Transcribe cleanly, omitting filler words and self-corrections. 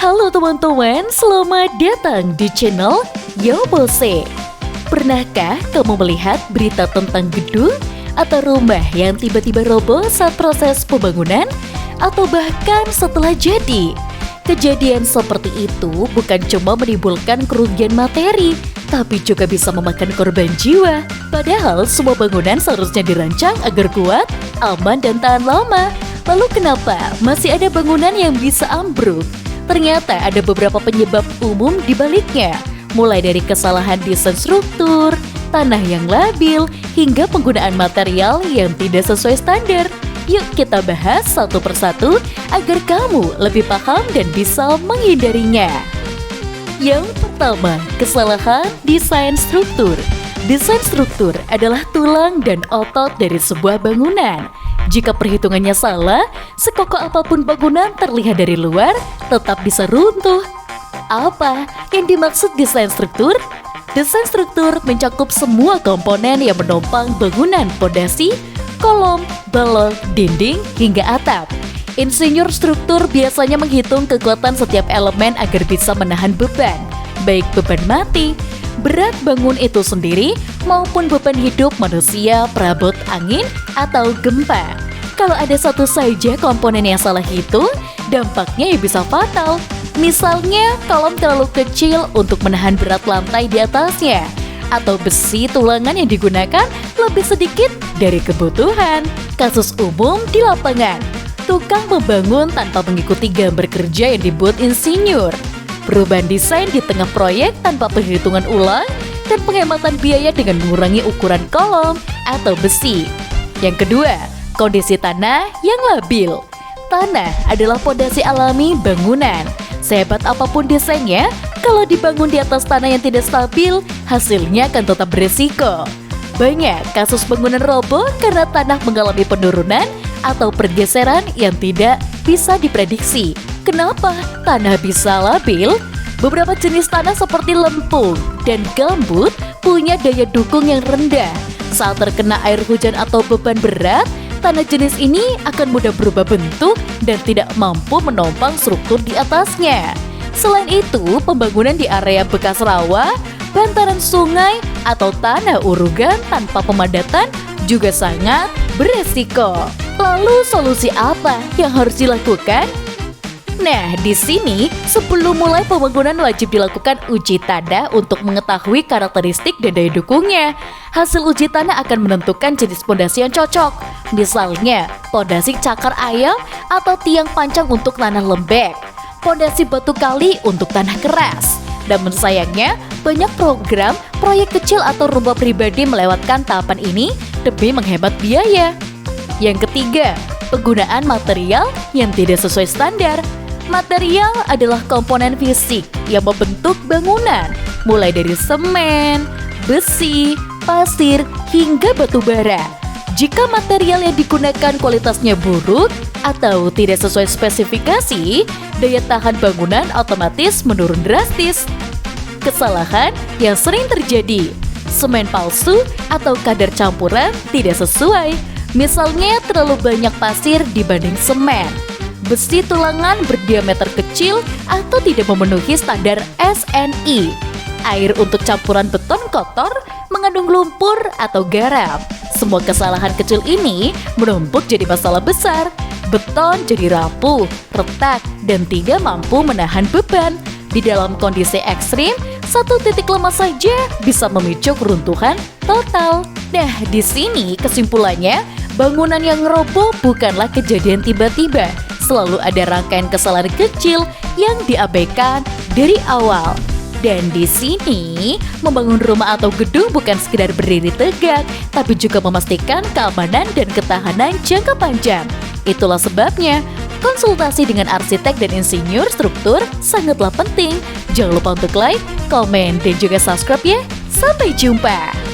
Halo teman-teman, selamat datang di channel Yobose. Pernahkah kamu melihat berita tentang gedung atau rumah yang tiba-tiba roboh saat proses pembangunan atau bahkan setelah jadi? Kejadian seperti itu bukan cuma menimbulkan kerugian materi, tapi juga bisa memakan korban jiwa. Padahal semua bangunan seharusnya dirancang agar kuat, aman, dan tahan lama. Lalu kenapa masih ada bangunan yang bisa ambruk? Ternyata ada beberapa penyebab umum di baliknya, mulai dari kesalahan desain struktur, tanah yang labil, hingga penggunaan material yang tidak sesuai standar. Yuk kita bahas satu persatu agar kamu lebih paham dan bisa menghindarinya. Yang pertama, kesalahan desain struktur. Desain struktur adalah tulang dan otot dari sebuah bangunan. Jika perhitungannya salah, sekokoh apapun bangunan terlihat dari luar tetap bisa runtuh. Apa yang dimaksud desain struktur? Desain struktur mencakup semua komponen yang menopang bangunan pondasi, kolom, balok, dinding, hingga atap. Insinyur struktur biasanya menghitung kekuatan setiap elemen agar bisa menahan beban, baik beban mati, berat bangun itu sendiri, maupun beban hidup manusia, perabot angin, atau gempa. Kalau ada satu saja komponen yang salah hitung, dampaknya bisa fatal. Misalnya, kolom terlalu kecil untuk menahan berat lantai di atasnya, atau besi tulangan yang digunakan lebih sedikit dari kebutuhan. Kasus umum di lapangan, tukang membangun tanpa mengikuti gambar kerja yang dibuat insinyur, perubahan desain di tengah proyek tanpa perhitungan ulang, dan penghematan biaya dengan mengurangi ukuran kolom atau besi. Yang kedua, kondisi tanah yang labil. Tanah adalah fondasi alami bangunan. Sehebat apapun desainnya, kalau dibangun di atas tanah yang tidak stabil, hasilnya akan tetap beresiko. Banyak kasus bangunan roboh karena tanah mengalami penurunan atau pergeseran yang tidak bisa diprediksi. Kenapa tanah bisa labil? Beberapa jenis tanah seperti lempung dan gambut punya daya dukung yang rendah. Saat terkena air hujan atau beban berat, tanah jenis ini akan mudah berubah bentuk dan tidak mampu menopang struktur di atasnya. Selain itu, pembangunan di area bekas rawa, bantaran sungai, atau tanah urugan tanpa pemadatan juga sangat beresiko. Lalu solusi apa yang harus dilakukan? Nah, di sini sebelum mulai pembangunan wajib dilakukan uji tanah untuk mengetahui karakteristik dan daya dukungnya. Hasil uji tanah akan menentukan jenis pondasi yang cocok. Misalnya, pondasi cakar ayam atau tiang panjang untuk tanah lembek, pondasi batu kali untuk tanah keras. Namun sayangnya, banyak program, proyek kecil atau rumah pribadi melewatkan tahapan ini demi menghemat biaya. Yang ketiga, penggunaan material yang tidak sesuai standar. Material adalah komponen fisik yang membentuk bangunan, mulai dari semen, besi, pasir, hingga batu bara. Jika material yang digunakan kualitasnya buruk atau tidak sesuai spesifikasi, daya tahan bangunan otomatis menurun drastis. Kesalahan yang sering terjadi, semen palsu atau kadar campuran tidak sesuai. Misalnya terlalu banyak pasir dibanding semen, besi tulangan berdiameter kecil atau tidak memenuhi standar SNI. Air untuk campuran beton kotor mengandung lumpur atau garam. Semua kesalahan kecil ini menumpuk jadi masalah besar. Beton jadi rapuh, retak, dan tidak mampu menahan beban. Di dalam kondisi ekstrim, satu titik lemah saja bisa memicu keruntuhan total. Nah, di sini kesimpulannya, bangunan yang roboh bukanlah kejadian tiba-tiba. Selalu ada rangkaian kesalahan kecil yang diabaikan dari awal. Dan di sini, membangun rumah atau gedung bukan sekedar berdiri tegak, tapi juga memastikan keamanan dan ketahanan jangka panjang. Itulah sebabnya, konsultasi dengan arsitek dan insinyur struktur sangatlah penting. Jangan lupa untuk like, komen, dan juga subscribe ya. Sampai jumpa!